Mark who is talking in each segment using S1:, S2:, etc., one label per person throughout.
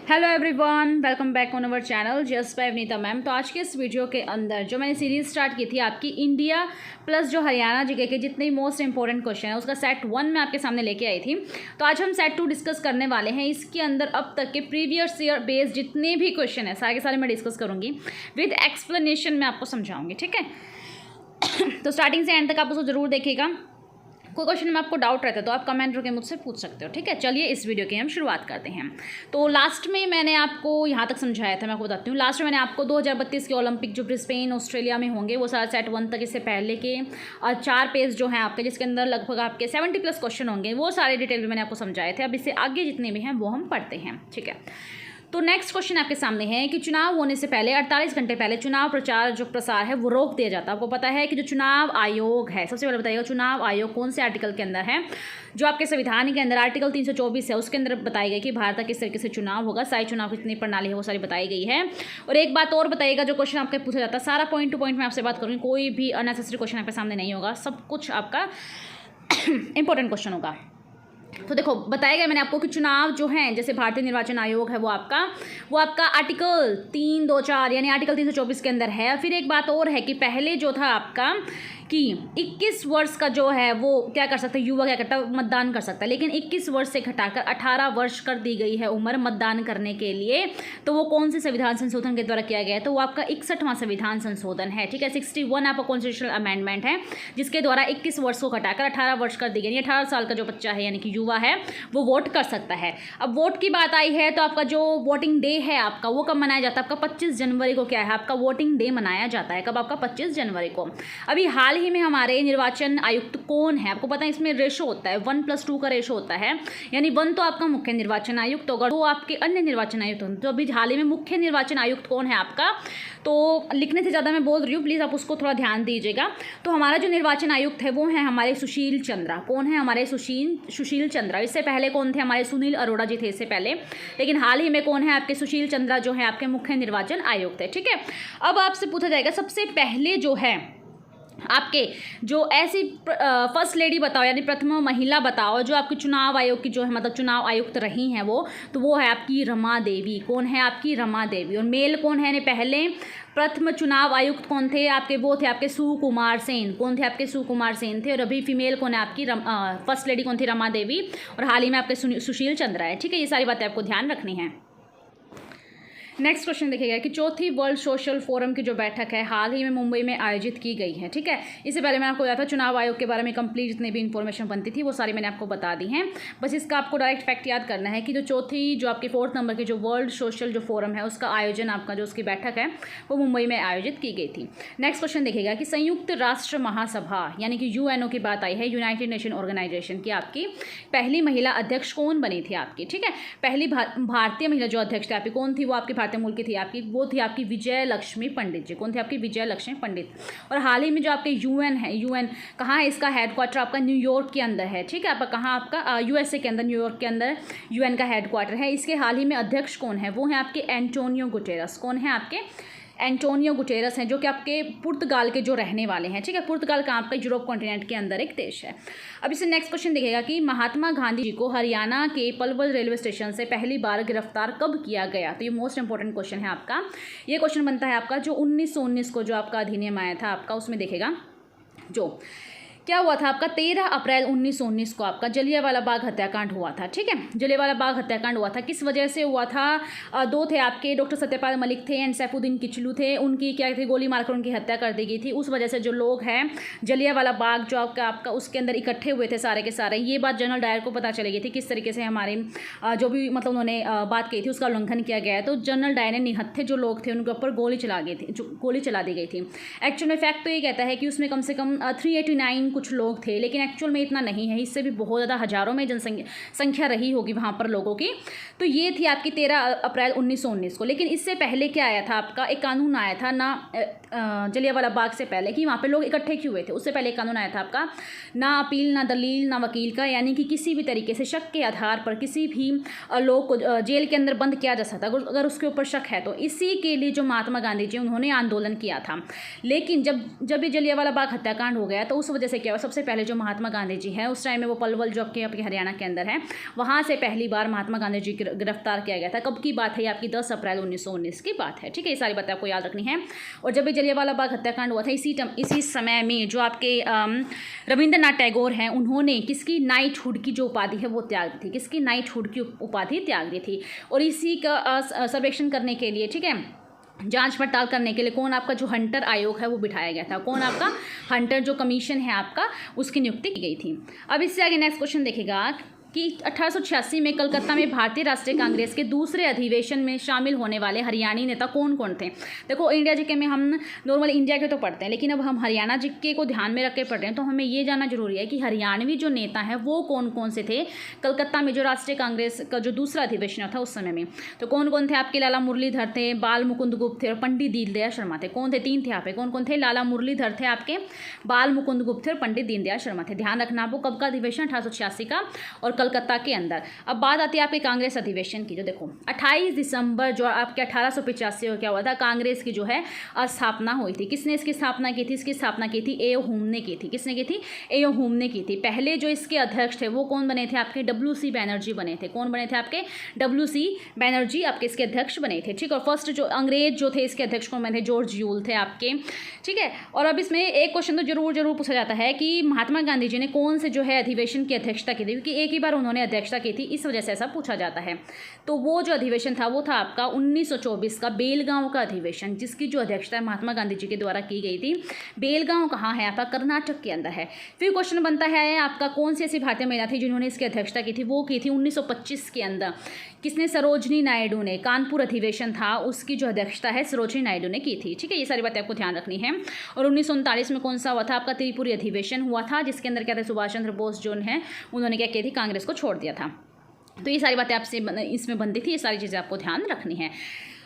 S1: Hello everyone, welcome back on our channel just by Vinita ma'am. तो आज के इस वीडियो के अंदर जो मैंने सीरीज़ स्टार्ट की थी आपकी इंडिया प्लस जो हरियाणा जीके के जितने मोस्ट इंपॉर्टेंट क्वेश्चन है उसका सेट 1 मैं आपके सामने लेके आई थी। तो आज हम सेट 2 डिस्कस करने वाले हैं। इसके अंदर अब तक के प्रीवियस ईयर बेस्ड जितने भी क्वेश्चन है सारे के सारे मैं डिस्कस करूँगी, विद एक्सप्लेनेशन मैं आपको समझाऊँगी, ठीक है। तो स्टार्टिंग से एंड तक आप उसको ज़रूर देखिएगा। कोई क्वेश्चन में आपको डाउट रहता है तो आप कमेंट करके मुझसे पूछ सकते हो, ठीक है। चलिए इस वीडियो की हम शुरुआत करते हैं। तो लास्ट में मैंने आपको यहाँ तक समझाया था, मैं आपको बताती हूँ। लास्ट में मैंने आपको 2032 के ओलंपिक जो ब्रिस्बेन ऑस्ट्रेलिया में होंगे वो सारा सेट 1 तक, इससे पहले के 4 पेज जो हैं आपके, जिसके अंदर लगभग आपके 70+ क्वेश्चन होंगे, वो सारे डिटेल भी मैंने आपको समझाए थे। अब इससे आगे जितने भी हैं वो हम पढ़ते हैं, ठीक है। तो नेक्स्ट क्वेश्चन आपके सामने है कि चुनाव होने से पहले 48 घंटे पहले चुनाव प्रचार जो प्रसार है वो रोक दिया जाता है। आपको पता है कि जो चुनाव आयोग है, सबसे पहले बताइएगा चुनाव आयोग कौन से आर्टिकल के अंदर है। जो आपके संविधान के अंदर आर्टिकल 324 है उसके अंदर बताई गई कि भारत का किस तरीके से चुनाव होगा, सारी चुनाव की जितनी प्रणाली है वो सारी बताई गई है। और एक बात और बताइएगा, जो क्वेश्चन आपके पूछा जाता है सारा पॉइंट टू पॉइंट मैं आपसे बात करूँगी, कोई भी अननेसेसरी क्वेश्चन आपके सामने नहीं होगा, सब कुछ आपका इंपॉर्टेंट क्वेश्चन होगा। तो देखो बताया गया मैंने आपको कि चुनाव जो हैं, जैसे भारतीय निर्वाचन आयोग है वो आपका आर्टिकल 324 यानी आर्टिकल 324 के अंदर है। फिर एक बात और है कि पहले जो था आपका कि 21 वर्ष का जो है वो क्या कर सकता है, युवा क्या करता है, मतदान कर सकता है। लेकिन 21 वर्ष से घटाकर 18 वर्ष कर दी गई है उम्र मतदान करने के लिए। तो वो कौन से संविधान संशोधन के द्वारा किया गया है, तो वो आपका 61वां संविधान संशोधन है, ठीक है। 61 आपका कॉन्स्टिट्यूशनल अमेंडमेंट है, जिसके द्वारा 21 वर्ष को घटाकर 18 वर्ष कर दी गई। 18 साल का जो बच्चा है यानी कि युवा है वो वोट कर सकता है। अब वोट की बात आई है तो आपका जो वोटिंग डे है आपका वो कब मनाया जाता है, आपका 25 जनवरी को क्या है, आपका वोटिंग डे मनाया जाता है। कब, आपका 25 जनवरी को। अभी हाल ही में हमारे निर्वाचन आयुक्त कौन है, आपको पता है इसमें रेशो होता है 1+2 का रेशो होता है, यानी 1 तो आपका मुख्य निर्वाचन आयुक्त होगा, 2 आपके अन्य निर्वाचन आयुक्त होंगे। तो अभी हाल ही में मुख्य निर्वाचन आयुक्त कौन है आपका, तो लिखने से ज़्यादा मैं बोल रही हूँ, प्लीज़ आप उसको थोड़ा ध्यान दीजिएगा। तो हमारा जो निर्वाचन आयुक्त है वो है हमारे सुशील चंद्रा। कौन है हमारे सुशील चंद्रा। इससे पहले कौन थे, हमारे सुनील अरोड़ा जी थे इससे पहले, लेकिन हाल ही में कौन है आपके सुशील चंद्रा जो है आपके मुख्य निर्वाचन आयुक्त है, ठीक है। अब आपसे पूछा जाएगा सबसे पहले जो है आपके जो ऐसी फर्स्ट लेडी बताओ, यानी प्रथम महिला बताओ जो आपकी चुनाव आयोग की जो है मतलब चुनाव आयुक्त रही हैं तो वो है आपकी रमा देवी। कौन है आपकी रमा देवी। और मेल कौन है, पहले प्रथम चुनाव आयुक्त कौन थे आपके, वो थे आपके सुकुमार सेन। कौन थे आपके, सुकुमार सेन थे। और अभी फीमेल कौन है आपकी, फर्स्ट लेडी कौन थी, रमा देवी। और हाल ही में आपके सुशील चंद्रा है, ठीक है। ये सारी बातें आपको ध्यान रखनी है। नेक्स्ट क्वेश्चन देखिएगा कि चौथी वर्ल्ड सोशल फोरम की जो बैठक है हाल ही में मुंबई में आयोजित की गई है, ठीक है। इससे पहले मैं आपको बताया था चुनाव आयोग के बारे में कंप्लीट जितनी भी इंफॉर्मेशन बनती थी वो सारी मैंने आपको बता दी हैं। बस इसका आपको डायरेक्ट फैक्ट याद करना है कि जो चौथी जो आपकी 4th नंबर की जो वर्ल्ड सोशल जो फोरम है उसका आयोजन आपका जो उसकी बैठक है वो मुंबई में आयोजित की गई थी। नेक्स्ट क्वेश्चन देखिएगा कि संयुक्त राष्ट्र महासभा यानी कि UNO की बात आई है, यूनाइटेड नेशन ऑर्गेनाइजेशन की आपकी पहली महिला अध्यक्ष कौन बनी थी आपकी, ठीक है। पहली भारतीय महिला जो अध्यक्ष थी आपकी कौन थी, वो आपके भारतीय मूल की थी आपकी, वो थी आपकी विजय लक्ष्मी पंडित जी। कौन थी आपकी, विजय लक्ष्मी पंडित। और हाल ही में जो आपके UN है, UN कहाँ है, इसका हेडक्वार्टर आपका न्यूयॉर्क के अंदर है, ठीक है। आपका कहाँ, आपका USA के अंदर, न्यूयॉर्क के अंदर UN का हेडक्वार्टर है। इसके हाल ही में अध्यक्ष कौन है, वो है आपके एंटोनियो गुटेरस। कौन है आपके, एंटोनियो गुटेरस हैं, जो कि आपके पुर्तगाल के जो रहने वाले हैं, ठीक है। पुर्तगाल का आपका यूरोप कॉन्टिनेंट के अंदर एक देश है। अब इससे नेक्स्ट क्वेश्चन देखिएगा कि महात्मा गांधी जी को हरियाणा के पलवल रेलवे स्टेशन से पहली बार गिरफ्तार कब किया गया। तो ये मोस्ट इंपॉर्टेंट क्वेश्चन है आपका। ये क्वेश्चन बनता है आपका जो 1919 को जो आपका अधिनियम आया था आपका, उसमें देखेगा जो क्या हुआ था आपका 13 अप्रैल 1919 को आपका जलियांवाला बाग हत्याकांड हुआ था, ठीक है। जलियांवाला बाग हत्याकांड हुआ था, किस वजह से हुआ था, 2 थे आपके, डॉक्टर सत्यपाल मलिक थे एंड सैफुद्दीन किचलू थे। उनकी क्या थी, गोली मारकर उनकी हत्या कर दी गई थी। उस वजह से जो लोग हैं जलियांवाला बाग जो आपका उसके अंदर इकट्ठे हुए थे सारे के सारे, ये बात जनरल डायर को पता चली गई थी किस तरीके से हमारे जो भी मतलब उन्होंने बात कही थी उसका उल्लंघन किया गया है। तो जनरल डायर ने निहत्थे जो लोग थे उनके ऊपर गोली चला दी गई थी। एक्चुअल में फैक्ट तो ये कहता है कि उसमें कम से कम 389 कुछ लोग थे, लेकिन एक्चुअल में इतना नहीं है, इससे भी बहुत ज़्यादा हज़ारों में संख्या रही होगी वहाँ पर लोगों की। तो ये थी आपकी 13 अप्रैल 1919 को। लेकिन इससे पहले क्या आया था आपका, एक कानून आया था ना जलियांवाला बाग से पहले कि वहाँ पे लोग इकट्ठे क्यों हुए थे, उससे पहले एक कानून आया था आपका, ना अपील ना दलील ना वकील का, यानी कि किसी भी तरीके से शक के आधार पर किसी भी लोग को जेल के अंदर बंद किया जा सकता अगर उसके ऊपर शक है। तो इसी के लिए जो महात्मा गांधी जी उन्होंने आंदोलन किया था। लेकिन जब ये जलियांवाला बाग हत्याकांड हो गया तो उस वजह से किया हुआ सबसे पहले जो महात्मा गांधी जी है, उस टाइम में वो पलवल जो आपके हरियाणा के अंदर है, वहाँ से पहली बार महात्मा गांधी जी गिरफ्तार किया गया था। कब की बात है? ये आपकी 10 अप्रैल 1919 की बात है। ठीक है, ये सारी बातें आपको याद रखनी है। और जब भी जलियांवाला बाग हत्याकांड हुआ था, इसी समय में जो आपके रविंद्रनाथ टैगोर हैं, उन्होंने किसकी नाइटहुड की जो उपाधि है वो त्याग दी थी। किसकी? नाइटहुड की उपाधि त्याग दी थी। और इसी का सर्वेक्षण करने के लिए, ठीक है, जांच पड़ताल करने के लिए कौन आपका जो हंटर आयोग है वो बिठाया गया था। कौन? आपका हंटर जो कमीशन है आपका, उसकी नियुक्ति की गई थी। अब इससे आगे नेक्स्ट क्वेश्चन देखेगा कि 1886 में कलकत्ता में भारतीय राष्ट्रीय कांग्रेस के दूसरे अधिवेशन में शामिल होने वाले हरियाणी नेता कौन कौन थे। देखो, इंडिया जीके में हम नॉर्मल इंडिया के तो पढ़ते हैं, लेकिन अब हम हरियाणा जीके को ध्यान में रख के पढ़ रहे हैं, तो हमें ये जानना जरूरी है कि हरियाणवी जो नेता हैं वो कौन कौन से थे कलकत्ता में जो राष्ट्रीय कांग्रेस का जो दूसरा अधिवेशन था उस समय में। तो कौन कौन थे आपके? लाला मुरलीधर थे, बाल मुकुंद गुप्त थे और पंडित दीनदयाल शर्मा थे। कौन थे? 3 थे यहाँ पे। कौन कौन थे? लाला मुरलीधर थे आपके, बाल मुकुंद गुप्त थे और पंडित दीनदयाल शर्मा थे। ध्यान रखना आपको कब का अधिवेशन? 1886 का, और कलकत्ता के अंदर। अब बात आती है आपके कांग्रेस अधिवेशन की। जो देखो 28 दिसंबर जो आपके 1885 को क्या हुआ था, कांग्रेस की जो है स्थापना हुई थी। किसने इसकी स्थापना की थी? इसकी स्थापना की थी ए.ओ. हुम ने की थी। किसने की थी? ए.ओ. हुम ने की थी। पहले जो इसके अध्यक्ष थे वो कौन बने थे आपके? W.C. बैनर्जी बने थे। कौन बने थे आपके? W.C. बैनर्जी आपके इसके अध्यक्ष बने थे। ठीक है, और फर्स्ट जो अंग्रेज जो थे इसके अध्यक्ष कौन बने थे? जॉर्ज यूल थे आपके। ठीक है, और अब इसमें एक क्वेश्चन तो जरूर पूछा जाता है कि महात्मा गांधी जी ने कौन से जो है अधिवेशन की अध्यक्षता की थी, क्योंकि एक ही बार उन्होंने अध्यक्षता की थी, इस वजह से ऐसा पूछा जाता है। तो वो जो अधिवेशन था वो था आपका 1924 का बेलगांव का अधिवेशन, जिसकी जो अध्यक्षता महात्मा गांधी जी के द्वारा की गई थी। बेलगांव कहाँ है? आपका कर्नाटक के अंदर है। फिर क्वेश्चन बनता है आपका कौन सी ऐसी भारतीय महिला थी जिन्होंने इसकी अध्यक्षता की थी? वो की थी 1925 के अंदर। किसने? सरोजनी नायडू ने। कानपुर अधिवेशन था, उसकी जो अध्यक्षता है सरोजनी नायडू ने की थी। ठीक है, ये सारी बातें आपको ध्यान रखनी है। और 1939 में कौन सा हुआ था? आपका त्रिपुरी अधिवेशन हुआ था, जिसके अंदर क्या था? सुभाष चंद्र बोस जो है उन्होंने क्या की थी? कांग्रेस को छोड़ दिया था। तो ये सारी बातें आपसे इसमें बनती थी, ये सारी चीज़ें आपको ध्यान रखनी है।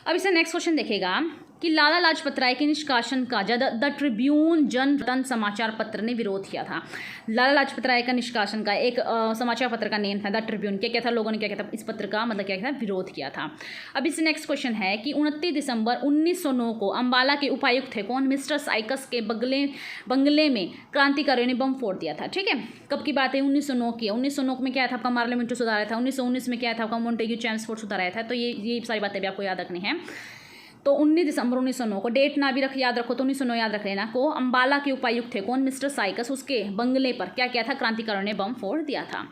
S1: अब इससे नेक्स्ट क्वेश्चन देखेगा कि लाला लाजपत राय के निष्कासन का द ट्रिब्यून जनरतन समाचार पत्र ने विरोध किया था। लाला लाजपत राय का निष्कासन का एक समाचार पत्र का नेम था द ट्रिब्यून। क्या था? लोगों ने क्या था? इस पत्र का मतलब क्या था? विरोध किया था। अब इससे नेक्स्ट क्वेश्चन है कि 29 दिसंबर 1909 को अम्बाला के उपायुक्त थे कौन? मिस्टर साइकस के बंगले में क्रांतिकारियों ने बम फोड़ दिया था। ठीक है, कब की बात है? 1909 की। 1909 में क्या था? आपका पार्लियामेंट सुधारा था। 1919 में क्या था? आपका मोंटेग्यू चैम्सफोर्ड सुधारा था। तो ये सारी बातें भी आपको याद रखनी है। तो 19 दिसंबर 1909 को, डेट ना भी याद रखो तो 1909 याद रख लेना, को अम्बाला के उपायुक्त थे कौन? मिस्टर साइकस, उसके बंगले पर क्या किया था? क्रांतिकारियों ने बम फोड़ दिया था।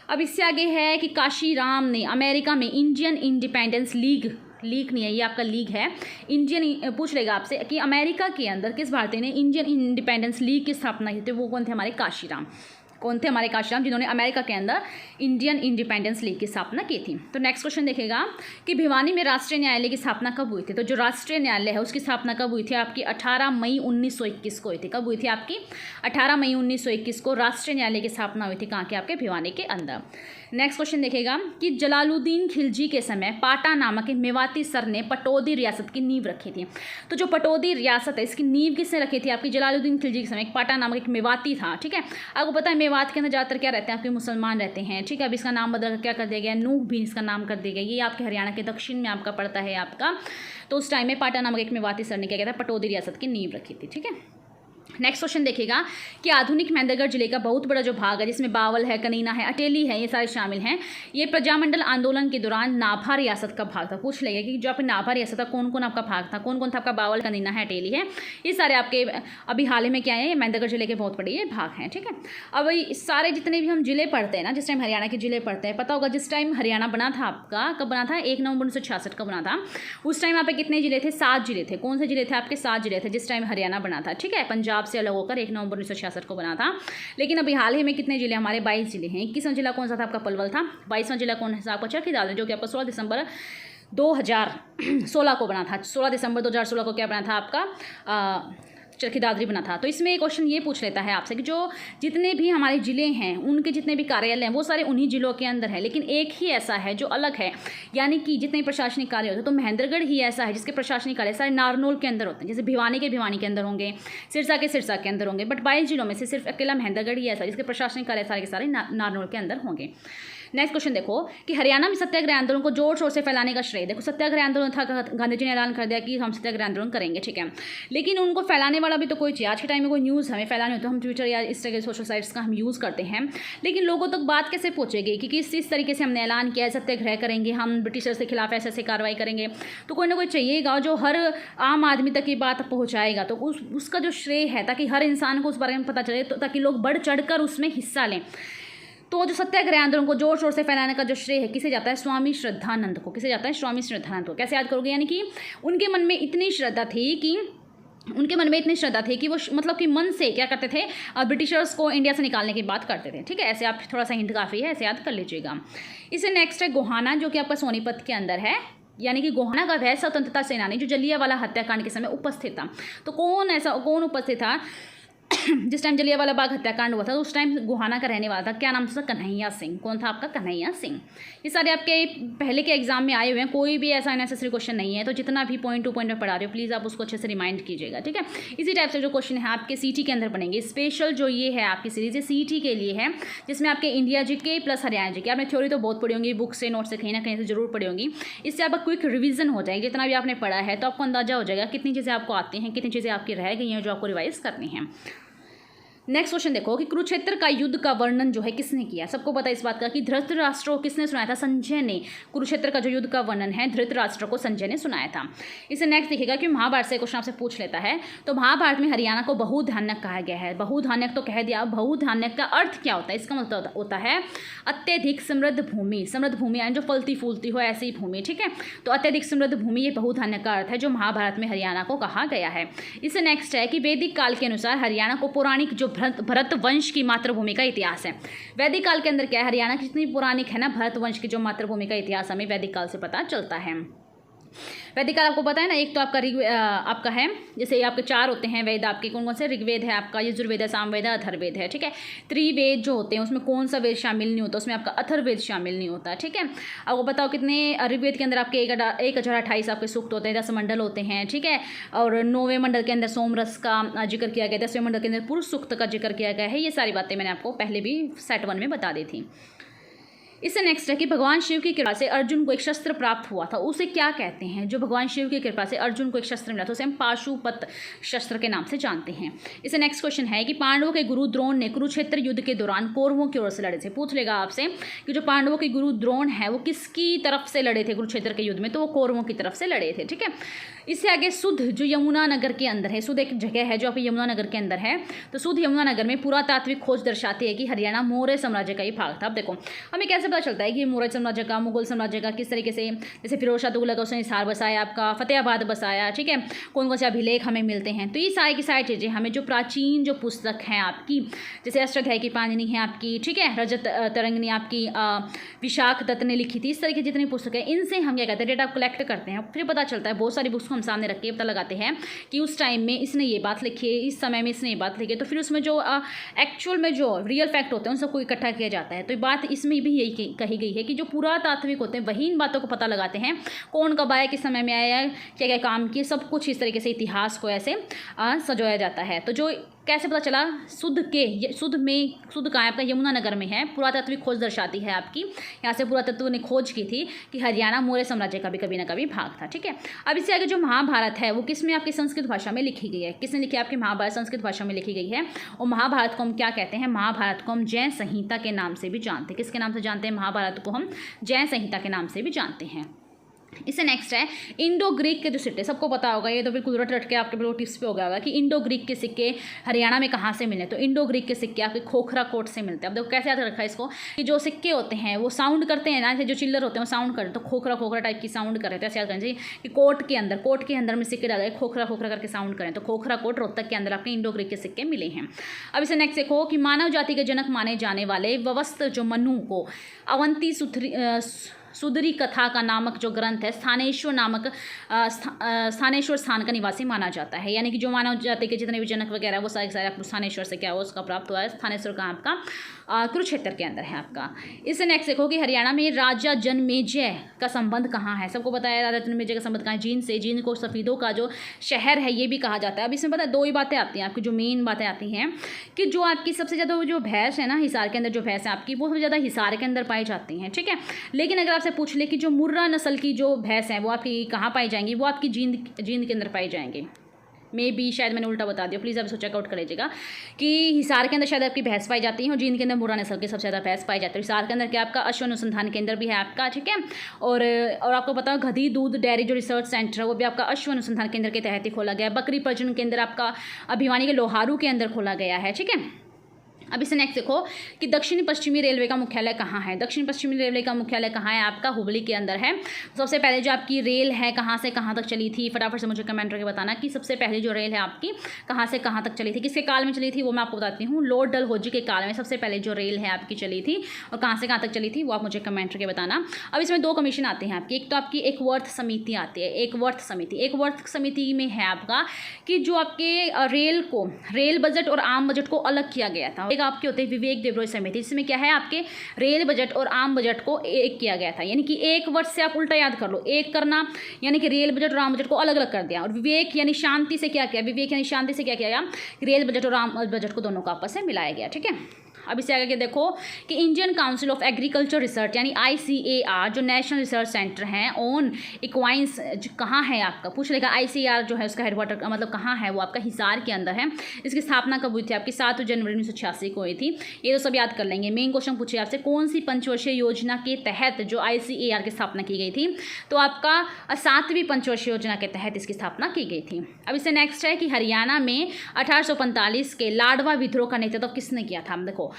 S1: अब इससे आगे है कि काशीराम ने अमेरिका में इंडियन इंडिपेंडेंस लीग नहीं है, ये आपका लीग है, इंडियन पूछ लेगा आपसे कि अमेरिका के अंदर किस भारतीय ने इंडियन इंडिपेंडेंस लीग की स्थापना की थी? वो कौन थे? हमारे काशीराम। कौन थे? हमारे काशीराम, जिन्होंने अमेरिका के अंदर इंडियन इंडिपेंडेंस लीग की स्थापना की थी। तो नेक्स्ट क्वेश्चन देखेगा कि भिवानी में राष्ट्रीय न्यायालय की स्थापना कब हुई थी? तो जो राष्ट्रीय न्यायालय है उसकी स्थापना कब हुई थी? आपकी 18 मई 1921 को हुई थी। कब हुई थी? आपकी 18 मई 1921 को राष्ट्रीय न्यायालय की स्थापना हुई थी। कहाँ के? आपके भिवानी के अंदर। नेक्स्ट क्वेश्चन देखेगा कि जलालुद्दीन खिलजी के समय पाटा नामक मेवाती सर ने पटौदी रियासत की नींव रखी थी। तो जो पटौदी रियासत है इसकी नींव किसने रखी थी? आपकी जलालुद्दीन खिलजी के समय। पाटा नामक एक मेवाती था। ठीक है, आपको पता है मेवात के अंदर ज़्यादातर क्या रहते हैं? आपके मुसलमान रहते हैं। ठीक है, अब इसका नाम बदल क्या कर दिया गया? नूह भी इसका नाम कर दिया गया। ये आपके हरियाणा के दक्षिण में आपका पड़ता है आपका। तो उस टाइम में पाटा नामक एक मेवाती सर ने क्या किया था? पटौदी रियासत की नींव रखी थी। ठीक है, नेक्स्ट क्वेश्चन देखेगा कि आधुनिक महेंद्रगढ़ जिले का बहुत बड़ा जो भाग है, जिसमें बावल है, कनीना है, अटेली है, ये सारे शामिल हैं, ये प्रजामंडल आंदोलन के दौरान नाभा रियासत का भाग था। पूछ लेगा कि जो आपके नाभा रियासत था कौन कौन आपका भाग था? कौन कौन था आपका? बावल, कनीना है, अटेली है, ये सारे आपके अभी हाल ही में क्या है? ये महेंद्रगढ़ जिले के बहुत बड़े ये भाग हैं। ठीक है, अब सारे जितने भी हम जिले पढ़ते हैं ना, जिस टाइम हरियाणा के जिले पढ़ते हैं, पता होगा जिस टाइम हरियाणा बना था आपका, कब बना था? 1 नवंबर 1966 का बना था। उस टाइम यहाँ पे कितने जिले थे? 7 जिले थे। कौन से जिले थे आपके? 7 जिले थे जिस टाइम हरियाणा बना था। ठीक है, पंजाब से अलग होकर 1 नवंबर 1966 को बना था। लेकिन अभी हाल ही में कितने जिले? हमारे 22 जिले हैं। 21वां जिला कौन सा था? आपका पलवल था। 22वां जिला कौन है? आपका चरखी दादरी, जो कि आपका 16 दिसंबर 2016 को बना था। 16 दिसंबर 2016 को क्या बना था? आपका चरखी दादरी बना था। तो इसमें एक क्वेश्चन ये पूछ लेता है आपसे कि जो जितने भी हमारे ज़िले हैं उनके जितने भी कार्यालय हैं वो सारे उन्हीं जिलों के अंदर है, लेकिन एक ही ऐसा है जो अलग है, यानी कि जितने प्रशासनिक कार्य होते हैं तो महेंद्रगढ़ ही ऐसा है जिसके प्रशासनिक कार्य सारे नारनौल के अंदर होते हैं। जैसे भिवानी के अंदर होंगे, सिरसा के अंदर होंगे, बट 22 जिलों में से सिर्फ अकेला महेंद्रगढ़ ही ऐसा जिसके प्रशासनिक कार्य सारे के सारे नारनौल के अंदर होंगे। नेक्स्ट क्वेश्चन देखो कि हरियाणा में सत्याग्रह आंदोलन को जोर शोर से फैलाने का श्रेय, देखो सत्याग्रह आंदोलन था, गांधी जी ने ऐलान कर दिया कि हम सत्याग्रह आंदोलन करेंगे, ठीक है, लेकिन उनको फैलाने वाला भी तो कोई चाहिए। आज के टाइम में कोई न्यूज़ हमें फैलानी हो तो हम ट्विटर या इस तरह के सोशल साइट्स का हम यूज़ करते हैं, लेकिन लोगों तक बात कैसे पहुँचेगी कि किस तरीके से हमने ऐलान किया है सत्याग्रह करेंगे, हम ब्रिटिशर्स के खिलाफ ऐसे ऐसे कार्रवाई करेंगे, तो कोई ना कोई चाहिएगा जो हर आम आदमी तक ये बात पहुँचाएगा, तो उसका जो श्रेय है ताकि हर इंसान को उस बारे में पता चले, तो ताकि लोग बढ़ चढ़ कर उसमें हिस्सा लें। तो जो सत्याग्रह आंदोलन को जोर शोर से फैलाने का जो श्रेय है किसे जाता है? स्वामी श्रद्धानंद को। किसे जाता है? स्वामी श्रद्धानंद को। कैसे याद करोगे? यानी कि उनके मन में इतनी श्रद्धा थी कि वो मतलब कि मन से क्या करते थे, ब्रिटिशर्स को इंडिया से निकालने की बात करते थे, ठीक है। ऐसे आप थोड़ा सा हिंट काफ़ी है, ऐसे याद कर लीजिएगा। इससे नेक्स्ट है गोहाना, जो कि आपका सोनीपत के अंदर है, यानी कि गोहाना का वह स्वतंत्रता सेनानी जो जलियांवाला हत्याकांड के समय उपस्थित था। तो कौन उपस्थित था जिस टाइम जलियांवाला बाग हत्याकांड हुआ था, तो उस टाइम गोहाना का रहने वाला था। क्या नाम था? कन्हैया सिंह। कौन था आपका? कन्हैया सिंह। ये सारे आपके पहले के एग्जाम में आए हुए हैं, कोई भी ऐसा अननेसेसरी क्वेश्चन नहीं है, तो जितना भी पॉइंट टू पॉइंट में पढ़ा रहे हो प्लीज़ आप उसको अच्छे से रिमाइंड कीजिएगा, ठीक है। इसी टाइप से जो क्वेश्चन है आपके सीटी के अंदर बनेंगे। स्पेशल जो ये है आपकी सीरीज, ये सीटी के लिए है, जिसमें आपके India GK plus Haryana GK. आपने थ्योरी तो बहुत पढ़ी होंगी, बुक से नोट से कहीं ना कहीं से जरूर पढ़ी होंगी। इससे आपका क्विक रिविजन हो जाएगी, जितना भी आपने पढ़ा है तो आपको अंदाजा हो जाएगा कितनी चीज़ें आपको आती हैं, कितनी चीज़ें आपकी रह गई हैं जो आपको रिवाइज करनी है। नेक्स्ट क्वेश्चन देखो कि कुरुक्षेत्र का युद्ध का वर्णन जो है किसने किया? सबको पता है इस बात का कि धृतराष्ट्र को किसने सुनाया था? संजय ने। कुरुक्षेत्र का जो युद्ध का वर्णन है धृतराष्ट्र को संजय ने सुनाया था। इसे नेक्स्ट देखिएगा कि महाभारत से क्वेश्चन आपसे पूछ लेता है, तो महाभारत में हरियाणा को बहुधान्यक कहा गया है। बहुधान्यक तो कह दिया, बहुधान्यक का अर्थ क्या होता है? इसका मतलब होता है अत्यधिक समृद्ध भूमि। समृद्ध भूमि यानी जो फलती फूलती हो ऐसी भूमि, ठीक है। तो अत्यधिक समृद्ध भूमि ये बहुधान्यक का अर्थ है जो महाभारत में हरियाणा को कहा गया है। इससे नेक्स्ट है कि वैदिक काल के अनुसार हरियाणा को पौराणिक जो भरत वंश की मातृभूमि का इतिहास है। वैदिक काल के अंदर क्या है, हरियाणा की जितनी पौराणिक है ना, भरत वंश की जो मातृभूमि का इतिहास हमें वैदिक काल से पता चलता है। वैदिक काल आपको पता है ना, एक तो आपका आपका है, जैसे आपके 4 होते हैं वेद आपके, कौन कौन से? ऋग्वेद है आपका, यजुर्वेद है, सामवेद है, अथर्ववेद है, ठीक है। त्रिवेद जो होते हैं उसमें कौन सा वेद शामिल नहीं होता? उसमें आपका अथर्ववेद शामिल नहीं होता, ठीक है। आपको बताओ कितने ऋग्वेद के अंदर आपके 1028 आपके सूक्त होते हैं, 10 मंडल होते हैं, ठीक है। और 9वें मंडल के अंदर सोमरस का जिक्र किया गया, 10वें मंडल के अंदर पुरुष सूक्त का जिक्र किया गया है। ये सारी बातें मैंने आपको पहले भी सेट 1 में बता दी थी। इससे नेक्स्ट है कि भगवान शिव की कृपा से अर्जुन को एक शस्त्र प्राप्त हुआ था, उसे क्या कहते हैं? जो भगवान शिव की कृपा से अर्जुन को एक शस्त्र मिला था उसे हम पाशुपत शस्त्र के नाम से जानते हैं। इससे नेक्स्ट क्वेश्चन है कि पांडवों के गुरु द्रोण ने कुरुक्षेत्र युद्ध के दौरान कौरवों की ओर से लड़े थे। पूछ लेगा आपसे कि जो पांडवों के गुरु द्रोण है वो किसकी तरफ से लड़े थे कुरुक्षेत्र के युद्ध में? तो वो कौरवों की तरफ से लड़े थे, ठीक है। इससे आगे सुध जो यमुना नगर के अंदर है, सुध एक जगह है जो आपकी यमुना नगर के अंदर है, तो सुध यमुना नगर में पुरातात्विक खोज दर्शाती है कि हरियाणा मौर्य साम्राज्य का ही भाग था। अब देखो हमें कैसे पता चलता है कि मौर्य साम्राज्य का, मुगल साम्राज्य का किस तरीके से, जैसे फिरोज शाह तुगलक उसने हिसार बसाया, आपका फतेहाबाद बसाया, ठीक है, कौन कौन से अभिलेख हमें मिलते हैं। तो ये सारी की सारी चीज़ें हमें जो प्राचीन जो पुस्तक हैं आपकी, जैसे अष्टाध्यायी की पाणिनि है आपकी, ठीक है, रजत तरंगिनी आपकी विशाख दत्त ने लिखी थी, इस तरह की जितनी पुस्तक है इनसे हम क्या कहते हैं, डेटा कलेक्ट करते हैं। फिर पता चलता है, बहुत सारी बुक्स को हम सामने रख के पता लगाते हैं कि उस टाइम में इसने ये बात लिखी है, इस समय में इसने ये बात लिखी है, तो फिर उसमें जो एक्चुअल में जो रियल फैक्ट होते हैं उन सबको इकट्ठा किया जाता है। तो ये बात इसमें भी यही कही गई है कि जो पुरातात्विक होते हैं वही इन बातों को पता लगाते हैं, कौन कब आया, किस समय में आया, क्या क्या काम किए, सब कुछ इस तरीके से इतिहास को ऐसे सजाया जाता है। तो जो कैसे पता चला, शुद्ध कहाँ है आपका, यमुना नगर में है। पुरातात्विक खोज दर्शाती है आपकी, यहाँ से पुरातत्व ने खोज की थी कि हरियाणा मौर्य साम्राज्य का भी कभी ना कभी भाग था, ठीक है। अब इससे आगे जो महाभारत है वो किसमें आपकी संस्कृत भाषा में लिखी गई है? किसने लिखी है? आपकी महाभारत संस्कृत भाषा में लिखी गई है। और महाभारत को हम क्या कहते हैं? महाभारत को हम जय संहिता के नाम से भी जानते हैं। किसके नाम से जानते हैं? महाभारत को हम जय संहिता के नाम से भी जानते हैं। इससे नेक्स्ट है इंडो ग्रीक के जो सिक्के, सबको पता होगा, ये तो बिल्कुल रट के आपके बिल्कुल टिप्स पे हो गया होगा कि इंडो ग्रीक के सिक्के हरियाणा में कहाँ से मिले। तो इंडो ग्रीक के सिक्के आपके खोखरा कोट से मिलते हैं। अब देखो कैसे याद रखा है इसको, कि जो सिक्के होते हैं वो साउंड करते हैं ना, जैसे जो चिल्लर होते हैं वो साउंड करते हैं, तो खोखरा टाइप की साउंड कर रहे थे, ऐसे याद करना चाहिए कि कोट के अंदर में सिक्के डाले खोखरा करके साउंड करें, तो खोखरा कोट रोहतक के अंदर आपके इंडो ग्रीक के सिक्के मिले हैं। अब इसे नेक्स्ट देखो कि मानव जाति के जनक माने जाने वाले ववस्त जो मनु को अवंती सुधरी कथा का नामक जो ग्रंथ है स्थानेश्वर स्थान का निवासी माना जाता है। यानी कि जो मानव जाति के जितने भी जनक वगैरह वो सारे आपको स्थानेश्वर से क्या हो उसका प्राप्त हुआ है। स्थानेश्वर का आपका कुरुक्षेत्र के अंदर है आपका। इससे नेक्स्ट देखो कि हरियाणा में राजा जनमेजय का संबंध कहाँ है। सबको पता है राजा जनमेजय का संबंध कहाँ है, जींद से। जींद को सफ़ेदों का जो शहर है ये भी कहा जाता है। अब इसमें पता है 2 ही बातें आती हैं आपकी, जो मेन बातें आती हैं कि जो आपकी सबसे ज़्यादा जो भैंस है ना हिसार के अंदर, जो भैंस है आपकी वो सबसे ज़्यादा हिसार के अंदर पाई जाती हैं, ठीक है। लेकिन अगर आपसे पूछ ले कि जो मुर्रा नस्ल की जो भैंस है वो आपकी कहाँ पाई जाएंगी, वो आपकी जींद के अंदर पाई जाएंगी। मे बी शायद मैंने उल्टा बता दिया, प्लीज़ आप इसको चेकआउट कर लीजिएगा कि हिसार के अंदर शायद आपकी भैंस पाई जाती है और जींद के अंदर मुर्रा नस्ल की सबसे ज़्यादा भैंस पाई जाती है। हिसार के अंदर क्या आपका अश्व अनुसंधान केंद्र भी है आपका, ठीक है। और आपको पता है गधी दूध डेयरी जो रिसर्च सेंटर है वो भी आपका अश्व अनुसंधान केंद्र के तहत ही खोला गया है। बकरी प्रजनन केंद्र आपका भिवानी के लोहारू के अंदर खोला गया है, ठीक है। अब इससे नेक्स्ट देखो कि दक्षिण पश्चिमी रेलवे का मुख्यालय कहाँ है। दक्षिण पश्चिमी रेलवे का मुख्यालय कहाँ है आपका, हुबली के अंदर है। सबसे पहले जो आपकी रेल है कहाँ से कहाँ तक चली थी, फटाफट से मुझे कमेंट करके बताना कि सबसे पहले जो रेल है आपकी कहाँ से कहाँ तक चली थी, किसके काल में चली थी, वो मैं आपको बताती हूँ। लॉर्ड डलहौजी के काल में सबसे पहले जो रेल है आपकी चली थी और कहाँ से कहाँ तक चली थी वो आप मुझे कमेंट करके बताना। अब इसमें 2 कमीशन आते हैं आपकी। एक तो आपकी एक वर्थ समिति आती है, एक वर्थ समिति। एक वर्थ समिति में है आपका कि जो आपके रेल बजट और आम बजट को अलग किया गया था। एक आपके होते विवेक देब्रोय समिति, जिसमें क्या है आपके रेल बजट और आम बजट को एक किया गया था। यानी कि एक वर्ष से आप उल्टा याद कर लो, एक करना यानी कि रेल बजट और आम बजट को अलग अलग कर दिया। और विवेक यानी शांति से क्या किया, विवेक यानी शांति से क्या किया गया, रेल बजट और आम बजट को दोनों को आपस में मिलाया गया, ठीक है। अब इससे आगे देखो कि Indian council of agriculture research यानी ICAR जो नेशनल रिसर्च सेंटर है ऑन इक्वाइंस कहाँ है आपका, पूछ लेगा। ICAR जो है उसका हेडक्वार्टर मतलब कहाँ है, वो आपका हिसार के अंदर है। इसकी स्थापना कब हुई थी आपकी, 7 जनवरी 1986 को हुई थी। ये तो सब याद कर लेंगे। मेन क्वेश्चन पूछिए आपसे कौन सी पंचवर्षीय योजना के तहत जो ICAR की स्थापना की गई थी, तो आपका 7वीं पंचवर्षीय योजना के तहत इसकी स्थापना की गई थी। अब इससे नेक्स्ट है कि हरियाणा में 1845 के लाडवा विद्रोह का नेतृत्व किसने किया था। देखो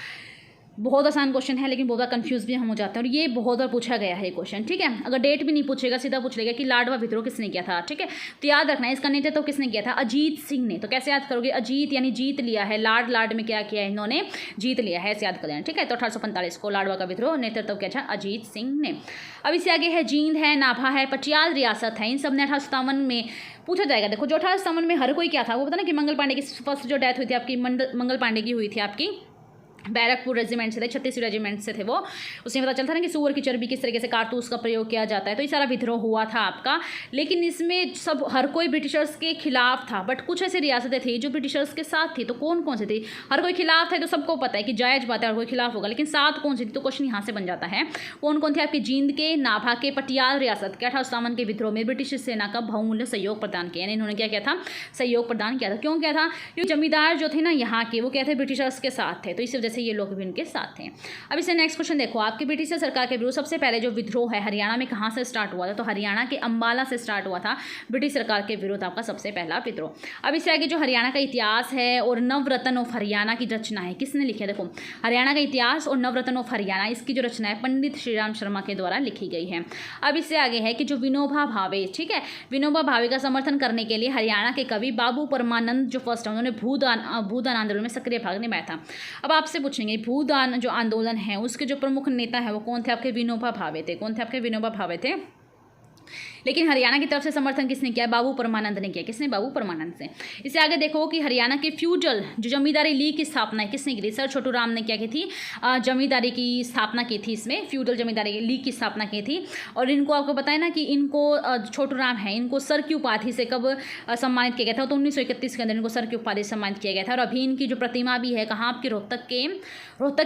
S1: बहुत आसान क्वेश्चन है लेकिन बहुत बार कंफ्यूज भी हम हो जाते हैं और ये बहुत बार पूछा गया है ये क्वेश्चन, ठीक है। अगर डेट भी नहीं पूछेगा सीधा पूछ लेगा कि लाडवा विद्रोह किसने किया था, ठीक है। तो याद रखना है इसका नेतृत्व किसने किया था, अजीत सिंह ने। तो कैसे याद करोगे, अजीत यानी जीत लिया है, लाड में क्या किया है इन्होंने, जीत लिया है, ऐसे याद कर लेना, ठीक है। तो 1845 को लाडवा का विद्रोह नेतृत्व किया था अजीत सिंह ने। अब इससे आगे है जींद है, नाभा है, पटियाल रियासत है। इन सब ने 1857 में पूछा जाएगा। देखो जो 1857 में हर कोई क्या था वो पता ना कि मंगल पांडे की फर्स्ट जो डेथ हुई थी आपकी मंगल पांडे की हुई थी आपकी बैरकपुर रेजिमेंट से थे, 36वीं रेजिमेंट से थे वो। उसमें पता चलता ना कि सूअर की चर्बी किस तरीके से कारतूस का प्रयोग किया जाता है। तो ये सारा विद्रोह हुआ था आपका, लेकिन इसमें सब हर कोई ब्रिटिशर्स के खिलाफ था, बट कुछ ऐसी रियासतें थी जो ब्रिटिशर्स के साथ थी। तो कौन कौन सी थी, हर कोई खिलाफ था तो सबको पता है कि जायज़ बात है हर कोई खिलाफ होगा, लेकिन साथ कौन सी थी, तो क्वेश्चन यहाँ से बन जाता है कौन कौन थे आपके जींद के, नाभा के, पटियाल रियासत के 1857 के विद्रोह में ब्रिटिश सेना का बहुमूल्य सहयोग प्रदान किया। यानी इन्होंने क्या किया था, सहयोग प्रदान किया था। क्यों किया था, क्योंकि जमींदार जो थे ना यहाँ के वो क्या थे, ब्रिटिशर्स के साथ थे, तो इस वजह से ये लोग भी इनके साथ थे। अब इससे नेक्स्ट क्वेश्चन देखो, आपके ब्रिटिश सरकार के विरुद्ध सबसे पहले जो विद्रोह है हरियाणा में कहाँ से स्टार्ट हुआ था, तो हरियाणा के अंबाला से स्टार्ट हुआ था ब्रिटिश सरकार के विरुद्ध आपका सबसे पहला विद्रोह। अब इससे आगे जो हरियाणा का इतिहास है और नवरत्न ऑफ हरियाणा की रचना है किसने लिखी है, देखो हरियाणा का इतिहास और नवरत्न ऑफ हरियाणा इसकी जो रचना है पंडित श्रीराम शर्मा के द्वारा लिखी गई है। अब इससे आगे है कि जो विनोबा भावे, ठीक है, विनोबा भावे का समर्थन करने के लिए हरियाणा के कवि बाबू परमानंद जो फर्स्ट है उन्होंने भूदान आंदोलन में सक्रिय भाग निभाया था। अब आपसे पूछेंगे भूदान जो आंदोलन है उसके जो प्रमुख नेता है वो कौन थे, आपके विनोबा भावे थे। कौन थे आपके, विनोबा भावे थे। लेकिन हरियाणा की तरफ से समर्थन किसने किया, बाबू परमानंद ने किया। किसने, बाबू परमानंद से। इससे आगे देखो कि हरियाणा के फ्यूडल जो जमींदारी लीग की स्थापना है किसने की थी, सर छोटू राम ने क्या की थी, जमींदारी की स्थापना की थी। इसमें फ्यूडल जमींदारी लीग की स्थापना की थी। और इनको आपको बताया ना कि इनको छोटू राम है, इनको सर की उपाधि से कब सम्मानित किया गया था, तो 1931 के अंदर इनको सर की उपाधि से सम्मानित किया गया था। और अभी इनकी जो प्रतिमा भी है कहाँ, आपकी रोहतक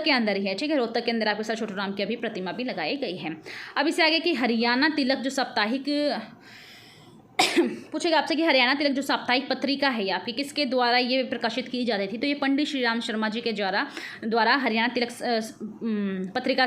S1: के अंदर ही है, ठीक है, रोहतक के अंदर आपके सर छोटू राम की अभी प्रतिमा भी लगाई गई है। अब इससे आगे कि हरियाणा तिलक जो साप्ताहिक पूछेगा आपसे कि हरियाणा तिलक जो साप्ताहिक पत्रिका है ये आपकी किसके द्वारा ये प्रकाशित की जाती थी, तो ये पंडित श्रीराम शर्मा जी के द्वारा हरियाणा तिलक पत्रिका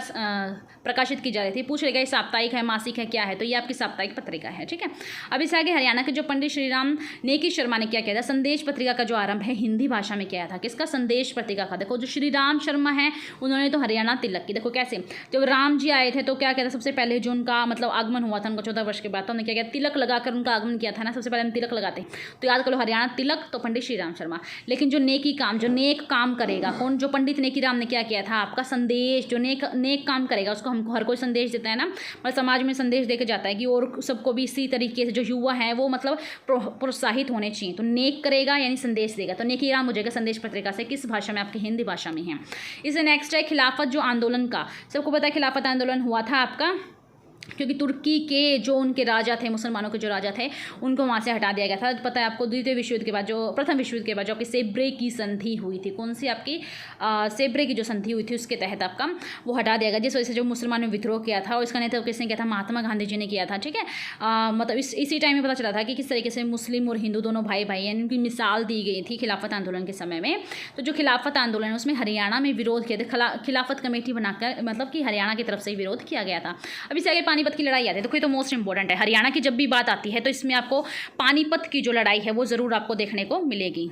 S1: प्रकाशित की जाती थी। पूछ लेगा ये साप्ताहिक है, मासिक है, क्या है, तो ये आपकी साप्ताहिक पत्रिका है, ठीक है। अब इससे आगे हरियाणा के जो पंडित श्रीराम नेकी शर्मा ने क्या किया था, संदेश पत्रिका का जो आरंभ है हिंदी भाषा में किया था। किसका, संदेश पत्रिका का। देखो जो श्री राम शर्मा है उन्होंने तो हरियाणा तिलक की, देखो कैसे, जब राम जी आए थे तो क्या किया था, सबसे पहले जो उनका मतलब आगमन हुआ था उनका 14 वर्ष के बाद, तो उन्होंने क्या किया, तिलक लगाकर उनका आगमन किया था ना, सबसे पहले हम तिलक लगाते हैं, तो याद करो हरियाणा तिलक तो पंडित श्री राम शर्मा। लेकिन जो नेकी काम, जो नेक काम करेगा कौन, जो पंडित नेकी राम ने क्या किया था, आपका संदेश, जो नेक काम करेगा उसको हमको हर कोई संदेश देता है ना, मतलब समाज में संदेश देकर जाता है कि और सबको भी इसी तरीके से जो युवा है वो मतलब प्रोत्साहित होने चाहिए। तो नेक करेगा यानी संदेश देगा, तो नेकी राम हो जाएगा संदेश पत्रिका से। किस भाषा में, आपकी हिंदी भाषा में है। इससे नेक्स्ट है खिलाफत जो आंदोलन का, सबको पता है खिलाफत आंदोलन हुआ था आपका क्योंकि तुर्की के जो उनके राजा थे, मुसलमानों के जो राजा थे, उनको वहाँ से हटा दिया गया था। पता है आपको द्वितीय विश्व युद्ध के बाद, जो प्रथम विश्व युद्ध के बाद जो आपकी सेब्रे की संधि हुई थी, कौन सी आपकी सेब्रे की जो संधि हुई थी उसके तहत आपका वो हटा दिया गया, जिस वजह से जो मुसलमानों ने विद्रोह किया था और इसका नेतृत्व किसने किया था, महात्मा गांधी जी ने किया था। ठीक है, मतलब इसी टाइम में पता चला था कि किस तरीके से मुस्लिम और हिंदू दोनों भाई भाई हैं, उनकी मिसाल दी गई थी खिलाफत आंदोलन के समय में। तो जो खिलाफत आंदोलन है उसमें हरियाणा में विरोध किया था, खिलाफत कमेटी बनाकर, मतलब कि हरियाणा की तरफ से विरोध किया गया था। अब इससे आगे पानीपत की लड़ाई आती है, तो मोस्ट इंपॉर्टेंट है। हरियाणा की जब भी बात आती है तो इसमें आपको पानीपत की जो लड़ाई है वो ज़रूर आपको देखने को मिलेगी।